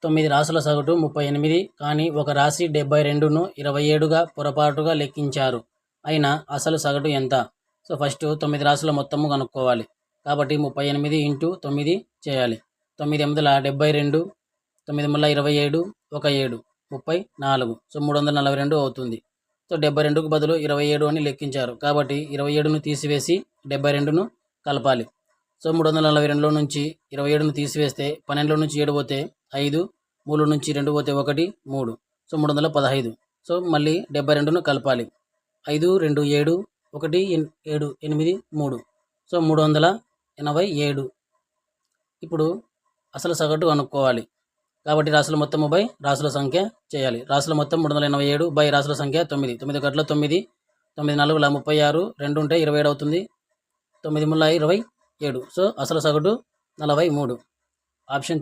9 రాసుల సగటు 38 కానీ ఒక రాశి 72ను 27గా పొరపాటుగా లెక్కించారు. అయినా అసలు సగటు ఎంత? సో ఫస్ట్ 9 రాసుల మొత్తము కనుక్కోవాలి. కాబట్టి 38 ఇంటూ 9 చేయాలి. 9 8 72, 9 3 27, 1 7 34. సో 342 అవుతుంది. సో 72కు బదులు 27 అని లెక్కించారు. కాబట్టి 27ను తీసివేసి 72ను కలపాలి. సో 342లో నుంచి 27ను తీసివేస్తే 12లో నుంచి 7 పోతే 5, 3 నుంచి 2 పోతే 1, 3. సో 315. సో మళ్ళీ 72ను కలపాలి. 5, 2, 7, 1, 7, 8, 3. సో 387. ఇప్పుడు అసలు సగటు కనుక్కోవాలి. కాబట్టి రాసుల మొత్తము బై రాసుల సంఖ్య చేయాలి. రాసుల మొత్తం 387 బై రాసుల సంఖ్య 9. 9 గట్ల 9, 9 4 36, 2 ఉంటే 27 అవుతుంది. 9 3 27. సో అసలు సగటు 43. ఆప్షన్